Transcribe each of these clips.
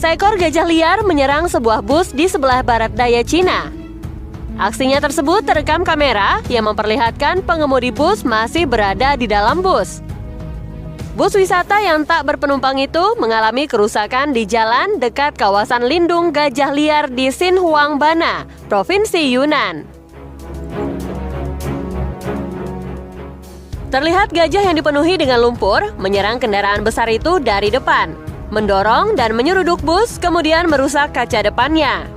seekor gajah liar menyerang sebuah bus di sebelah barat daya Cina. Aksinya tersebut terekam kamera yang memperlihatkan pengemudi bus masih berada di dalam bus. Bus wisata yang tak berpenumpang itu mengalami kerusakan di jalan dekat kawasan lindung gajah liar di Xinhuangbana, Provinsi Yunnan. Terlihat gajah yang dipenuhi dengan lumpur menyerang kendaraan besar itu dari depan, mendorong dan menyeruduk bus, kemudian merusak kaca depannya.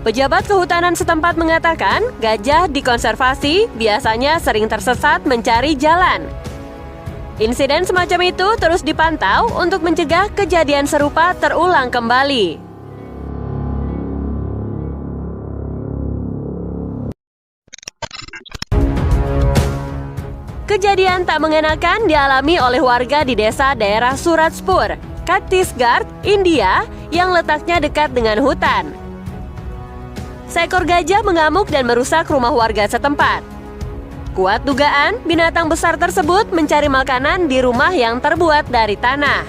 Pejabat kehutanan setempat mengatakan gajah dikonservasi biasanya sering tersesat mencari jalan. Insiden semacam itu terus dipantau untuk mencegah kejadian serupa terulang kembali. Kejadian tak mengenakan dialami oleh warga di desa daerah Suratspur, Chhattisgarh, India yang letaknya dekat dengan hutan. Seekor gajah mengamuk dan merusak rumah warga setempat. Kuat dugaan binatang besar tersebut mencari makanan di rumah yang terbuat dari tanah.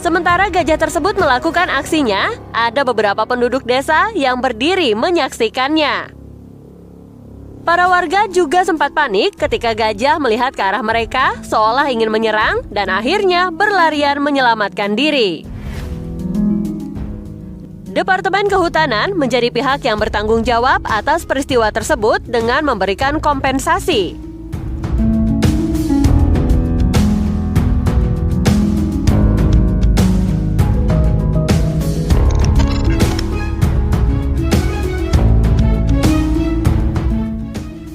Sementara gajah tersebut melakukan aksinya, ada beberapa penduduk desa yang berdiri menyaksikannya. Para warga juga sempat panik ketika gajah melihat ke arah mereka seolah ingin menyerang dan akhirnya berlarian menyelamatkan diri. Departemen Kehutanan menjadi pihak yang bertanggung jawab atas peristiwa tersebut dengan memberikan kompensasi.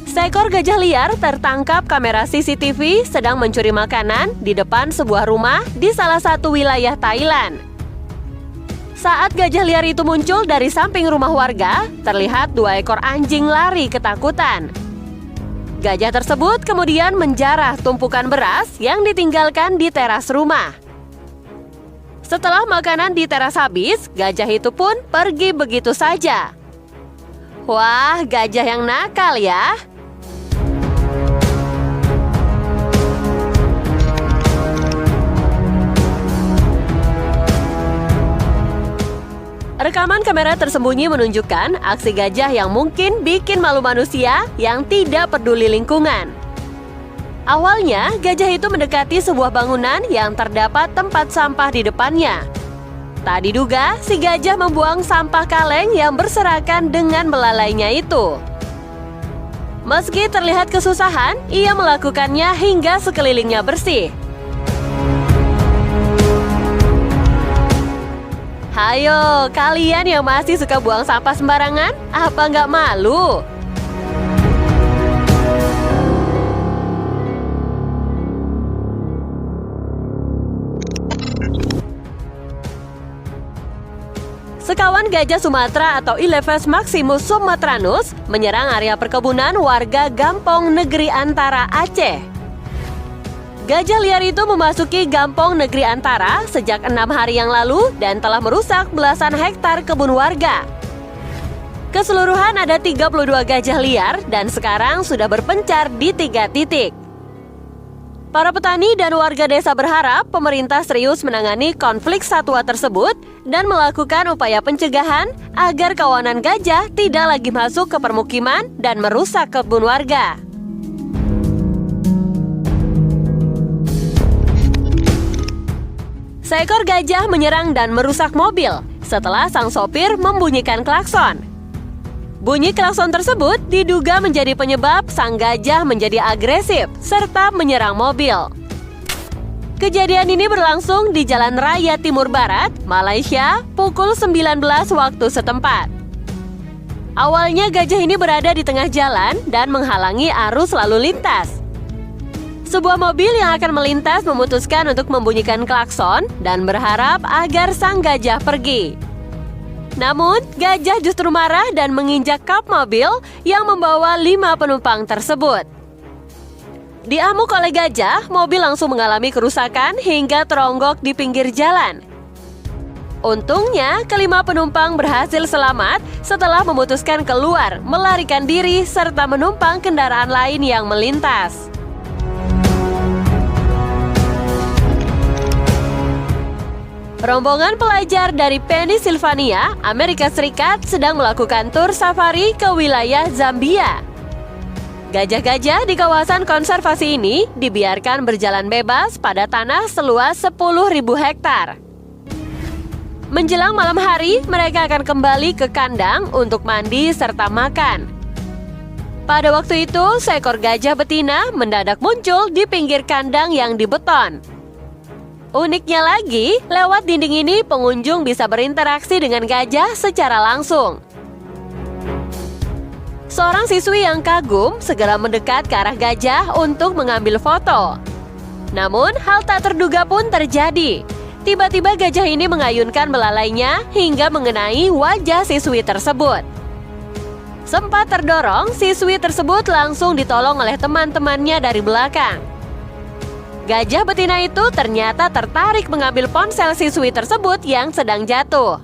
Seekor gajah liar tertangkap kamera CCTV sedang mencuri makanan di depan sebuah rumah di salah satu wilayah Thailand. Saat gajah liar itu muncul dari samping rumah warga, terlihat 2 ekor anjing lari ketakutan. Gajah tersebut kemudian menjarah tumpukan beras yang ditinggalkan di teras rumah. Setelah makanan di teras habis, gajah itu pun pergi begitu saja. Wah, gajah yang nakal ya! Rekaman kamera tersembunyi menunjukkan aksi gajah yang mungkin bikin malu manusia yang tidak peduli lingkungan. Awalnya, gajah itu mendekati sebuah bangunan yang terdapat tempat sampah di depannya. Tak diduga, si gajah membuang sampah kaleng yang berserakan dengan belalainya itu. Meski terlihat kesusahan, ia melakukannya hingga sekelilingnya bersih. Hayo, kalian yang masih suka buang sampah sembarangan, apa nggak malu? Sekawan gajah Sumatera atau Elephas maximus sumatranus menyerang area perkebunan warga Gampong Negeri Antara, Aceh. Gajah liar itu memasuki Gampong Negeri Antara sejak 6 hari yang lalu dan telah merusak belasan hektar kebun warga. Keseluruhan ada 32 gajah liar dan sekarang sudah berpencar di 3 titik. Para petani dan warga desa berharap pemerintah serius menangani konflik satwa tersebut dan melakukan upaya pencegahan agar kawanan gajah tidak lagi masuk ke permukiman dan merusak kebun warga. Seekor gajah menyerang dan merusak mobil setelah sang sopir membunyikan klakson. Bunyi klakson tersebut diduga menjadi penyebab sang gajah menjadi agresif serta menyerang mobil. Kejadian ini berlangsung di Jalan Raya Timur Barat, Malaysia, pukul 19 waktu setempat. Awalnya gajah ini berada di tengah jalan dan menghalangi arus lalu lintas. Sebuah mobil yang akan melintas memutuskan untuk membunyikan klakson dan berharap agar sang gajah pergi. Namun, gajah justru marah dan menginjak kap mobil yang membawa 5 penumpang tersebut. Diamuk oleh gajah, mobil langsung mengalami kerusakan hingga teronggok di pinggir jalan. Untungnya, kelima penumpang berhasil selamat setelah memutuskan keluar, melarikan diri, serta menumpang kendaraan lain yang melintas. Serombongan pelajar dari Pennsylvania, Amerika Serikat sedang melakukan tur safari ke wilayah Zambia. Gajah-gajah di kawasan konservasi ini dibiarkan berjalan bebas pada tanah seluas 10.000 hektar. Menjelang malam hari, mereka akan kembali ke kandang untuk mandi serta makan. Pada waktu itu, seekor gajah betina mendadak muncul di pinggir kandang yang dibeton. Uniknya lagi, lewat dinding ini pengunjung bisa berinteraksi dengan gajah secara langsung. Seorang siswi yang kagum segera mendekat ke arah gajah untuk mengambil foto. Namun, hal tak terduga pun terjadi. Tiba-tiba gajah ini mengayunkan belalainya hingga mengenai wajah siswi tersebut. Sempat terdorong, siswi tersebut langsung ditolong oleh teman-temannya dari belakang. Gajah betina itu ternyata tertarik mengambil ponsel siswi tersebut yang sedang jatuh.